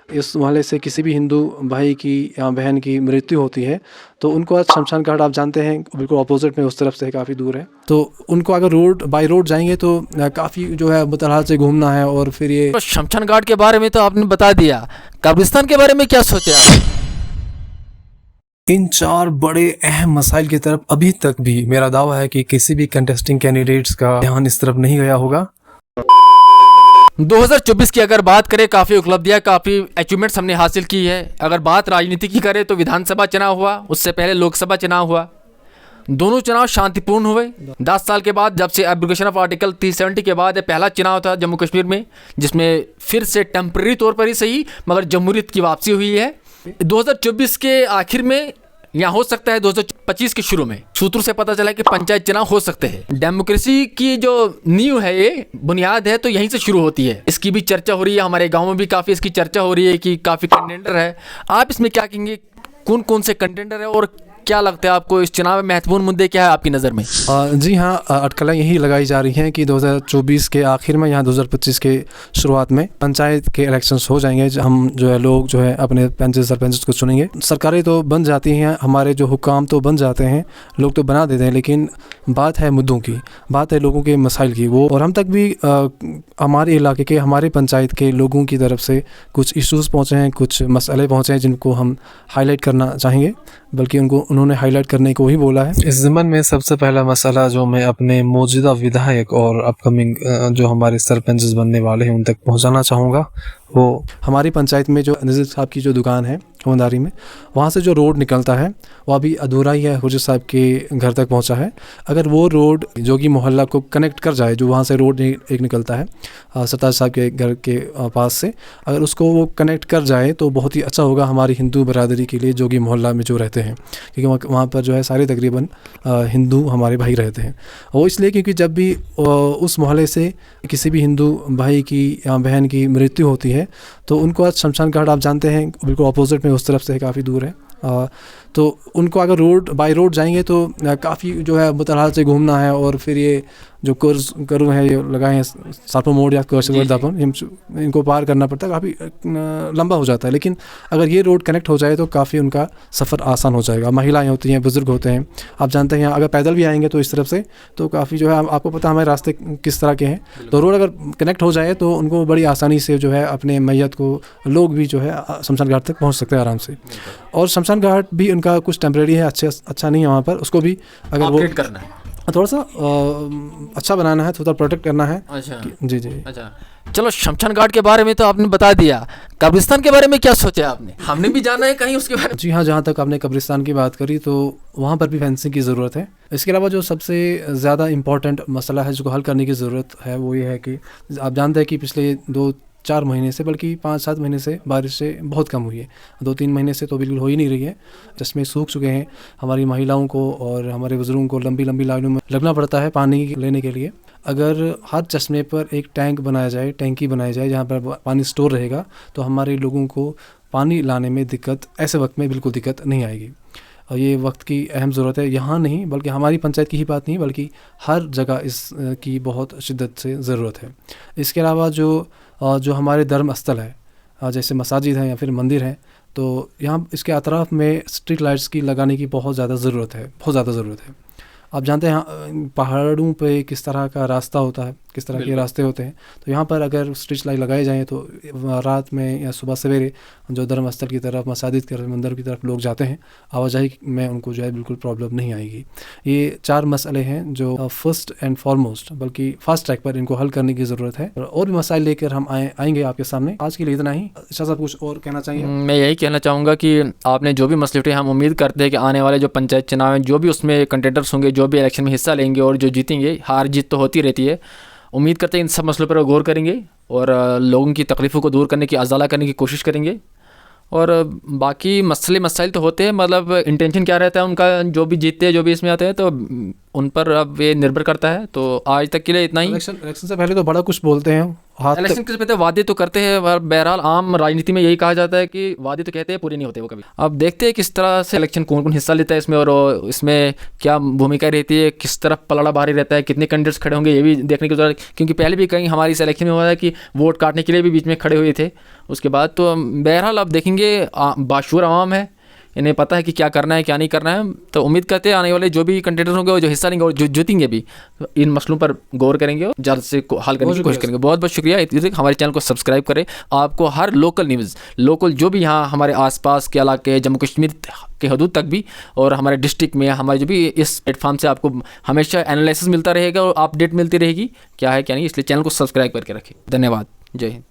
इस मोहल्ले से किसी भी हिंदू भाई की या बहन की मृत्यु होती है तो उनको आज शमशान घाट आप जानते हैं बिल्कुल अपोजिट में उस तरफ से काफ़ी दूर है, तो उनको अगर बाई रोड जाएंगे तो काफ़ी जो है मुतलहा से घूमना है। और फिर ये तो शमशान घाट के बारे में तो आपने बता दिया, कब्रिस्तान के बारे में क्या सोचे आप? इन 4 बड़े अहम मसाइल की तरफ अभी तक भी मेरा दावा है कि किसी भी कंटेस्टिंग कैंडिडेट्स का ध्यान इस तरफ नहीं गया होगा। 2024 की अगर बात करें, काफ़ी उपलब्धियां, काफ़ी अचीवमेंट्स हमने हासिल की है। अगर बात राजनीति की करें तो विधानसभा चुनाव हुआ, उससे पहले लोकसभा चुनाव हुआ। दोनों चुनाव शांतिपूर्ण हुए। 10 साल के बाद, जब से एब्रोगेशन ऑफ आर्टिकल 370 के बाद, पहला चुनाव था जम्मू कश्मीर में, जिसमें फिर से टेम्परेरी तौर पर ही सही मगर जमहूरियत की वापसी हुई है। 2024 के आखिर में या हो सकता है 2025 के शुरू में, सूत्रों से पता चला कि पंचायत चुनाव हो सकते हैं। डेमोक्रेसी की जो नींव है, ये बुनियाद है, तो यहीं से शुरू होती है। इसकी भी चर्चा हो रही है, हमारे गाँव में भी काफ़ी इसकी चर्चा हो रही है कि काफ़ी कंटेंडर है। आप इसमें क्या कहेंगे, कौन कौन से कंटेंडर है और क्या लगता है आपको इस चुनाव में महत्वपूर्ण मुद्दे क्या है आपकी नज़र में? जी हाँ, अटकलें यही लगाई जा रही हैं कि 2024 के आखिर में यहाँ 2025 के शुरुआत में पंचायत के इलेक्शंस हो जाएंगे। हम जो है लोग जो है अपने पंच सरपंच को चुनेंगे। सरकारें तो बन जाती हैं, हमारे जो हुकाम तो बन जाते हैं, लोग तो बना देते हैं, लेकिन बात है मुद्दों की, बात है लोगों के मसाइल की। वो और हम तक भी हमारे इलाके के, हमारे पंचायत के लोगों की तरफ से कुछ इश्यूज़ पहुँचे हैं, कुछ मसले पहुँचे हैं जिनको हम हाईलाइट करना चाहेंगे, बल्कि उन्होंने हाईलाइट करने को ही बोला है। इस ज़मन में सबसे पहला मसला जो मैं अपने मौजूदा विधायक और अपकमिंग जो हमारे सरपंच बनने वाले हैं उन तक पहुंचाना चाहूँगा, वो हमारी पंचायत में जो नज़ीर साहब की जो दुकान है होंदारी में, वहाँ से जो रोड निकलता है वो अभी अधूरा ही है, हुजूर साहब के घर तक पहुँचा है। अगर वो रोड जोगी मोहल्ला को कनेक्ट कर जाए, जो वहाँ से रोड एक निकलता है सरताज साहब के घर के पास से, अगर उसको वो कनेक्ट कर जाए तो बहुत ही अच्छा होगा हमारी हिंदू बरादरी के लिए, जोगी मोहल्ला में जो रहते हैं, क्योंकि वहाँ पर जो है सारे तकरीबन हिंदू हमारे भाई रहते हैं। वो इसलिए क्योंकि जब भी उस मोहल्ले से किसी भी हिंदू भाई की या बहन की मृत्यु होती है तो उनको आज शमशान घाट आप जानते हैं बिल्कुल अपोजिट में उस तरफ से काफ़ी दूर है, तो उनको अगर बाई रोड जाएंगे तो काफ़ी जो है मुतलहा से घूमना है। और फिर ये जो करू हैं, ये लगाए हैं सापो मोड़ या कर्शवर्दापन, इनको पार करना पड़ता है, काफ़ी लंबा हो जाता है। लेकिन अगर ये रोड कनेक्ट हो जाए तो काफ़ी उनका सफ़र आसान हो जाएगा। महिलाएं होती हैं, बुज़ुर्ग होते हैं, आप जानते हैं, अगर पैदल भी आएंगे तो इस तरफ से तो काफ़ी जो है, आपको पता है हमारे रास्ते किस तरह के हैं, तो रोड अगर कनेक्ट हो जाए तो उनको बड़ी आसानी से जो है अपने मैयत को, लोग भी जो है शमशान घाट तक पहुँच सकते हैं आराम से। और शमशान घाट भी उनका कुछ टेम्परेरी है, अच्छा नहीं है वहाँ पर, उसको भी अगर वो करना है, थोड़ा सा अच्छा बनाना है, थोड़ा प्रोटेक्ट करना है। अच्छा जी। अच्छा, चलो शमशान घाट के बारे में तो आपने बता दिया, कब्रिस्तान के बारे में क्या सोचा आपने? हमने भी जाना है कहीं उसके बारे में। जी हाँ, जहाँ तक आपने कब्रिस्तान की बात करी तो वहाँ पर भी फेंसिंग की ज़रूरत है। इसके अलावा जो सबसे ज़्यादा इम्पॉर्टेंट मसला है जिसको हल करने की ज़रूरत है वो ये है कि आप जानते हैं कि पिछले 2-4 महीने से, बल्कि 5-7 महीने से बारिश से बहुत कम हुई है। 2-3 महीने से तो बिल्कुल हो ही नहीं रही है, जिसमें सूख चुके हैं। हमारी महिलाओं को और हमारे बुजुर्गों को लंबी लंबी लाइनों में लगना पड़ता है पानी लेने के लिए। अगर हर चश्मे पर एक टैंकी बनाई जाए जहाँ पर पानी स्टोर रहेगा, तो हमारे लोगों को पानी लाने में दिक्कत, ऐसे वक्त में बिल्कुल दिक्कत नहीं आएगी। और ये वक्त की अहम ज़रूरत है, यहाँ नहीं बल्कि हमारी पंचायत की ही बात नहीं, बल्कि हर जगह इसकी बहुत शिद्दत से ज़रूरत है। इसके अलावा जो हमारे धर्म स्थल है, जैसे मसाजिद हैं या फिर मंदिर हैं, तो यहाँ इसके अतराफ़ में स्ट्रीट लाइट्स की लगाने की बहुत ज़्यादा ज़रूरत है। आप जानते हैं पहाड़ों पे किस तरह का रास्ता होता है, किस तरह के रास्ते होते हैं, तो यहाँ पर अगर स्ट्रीट लाइट लगाए जाएँ तो रात में या सुबह सवेरे जो धर्म स्थल की तरफ, मसाजिद की तरफ, मंदिर की तरफ लोग जाते हैं, आवाजाही में उनको जो है बिल्कुल प्रॉब्लम नहीं आएगी। ये 4 मसले हैं जो फर्स्ट एंड फॉरमोस्ट, बल्कि फास्ट ट्रैक पर इनको हल करने की ज़रूरत है। और भी मसाइल लेकर हम आएंगे आपके सामने। आज के लिए इतना ही। अच्छा साहब कुछ और कहना चाहिए? मैं यही कहना चाहूँगा कि आपने जो भी मसले उठाए, हम उम्मीद करते हैं कि आने वाले जो पंचायत चुनाव हैं, जो भी उसमें कंटेंडर्स होंगे, जो भी इलेक्शन में हिस्सा लेंगे और जो जीतेंगे, हार जीत तो होती रहती है, उम्मीद करते हैं इन सब मसलों पर गौर करेंगे और लोगों की तकलीफ़ों को दूर करने की, अज़ाला करने की कोशिश करेंगे। और बाकी मसले मसाइल तो होते हैं, मतलब इंटेंशन क्या रहता है उनका, जो भी जीतते हैं, जो भी इसमें आते हैं, तो उन पर अब ये निर्भर करता है। तो आज तक के लिए इतना ही। इलेक्शन से पहले तो बड़ा कुछ बोलते हैं, हाथ इलेक्शन के पहले वादे तो करते हैं, पर बहरहाल आम राजनीति में यही कहा जाता है कि वादे तो कहते हैं, पूरे नहीं होते वो कभी। अब देखते हैं किस तरह से इलेक्शन कौन कौन हिस्सा लेता है इसमें, और इसमें क्या भूमिका रहती है, किस तरफ पलड़ा भारी रहता है, कितने कैंडिडेट्स खड़े होंगे, ये भी देखने की जरूरत है। क्योंकि पहले भी कहीं हमारी इस इलेक्शन में हुआ है कि वोट काटने के लिए भी बीच में खड़े हुए थे। उसके बाद तो बहरहाल अब देखेंगे, बाशूर आवाम है, इन्हें पता है कि क्या करना है क्या नहीं करना है। तो उम्मीद करते हैं आने वाले जो भी कंटेंडर होंगे और जो हिस्सा लेंगे और जो जीतेंगे भी, इन मसलों पर गौर करेंगे और जल्द से हल करने की कोशिश करेंगे। बहुत बहुत शुक्रिया। हमारे चैनल को सब्सक्राइब करें। आपको हर लोकल न्यूज़, लोकल जो भी यहाँ हमारे आसपास के इलाके, जम्मू कश्मीर के हदूद तक भी, और हमारे डिस्ट्रिक्ट में, हमारे जो भी इस प्लेटफॉर्म से आपको हमेशा एनालिसिस मिलता रहेगा और अपडेट मिलती रहेगी क्या है क्या नहीं। इसलिए चैनल को सब्सक्राइब करके रखें। धन्यवाद। जय हिंद।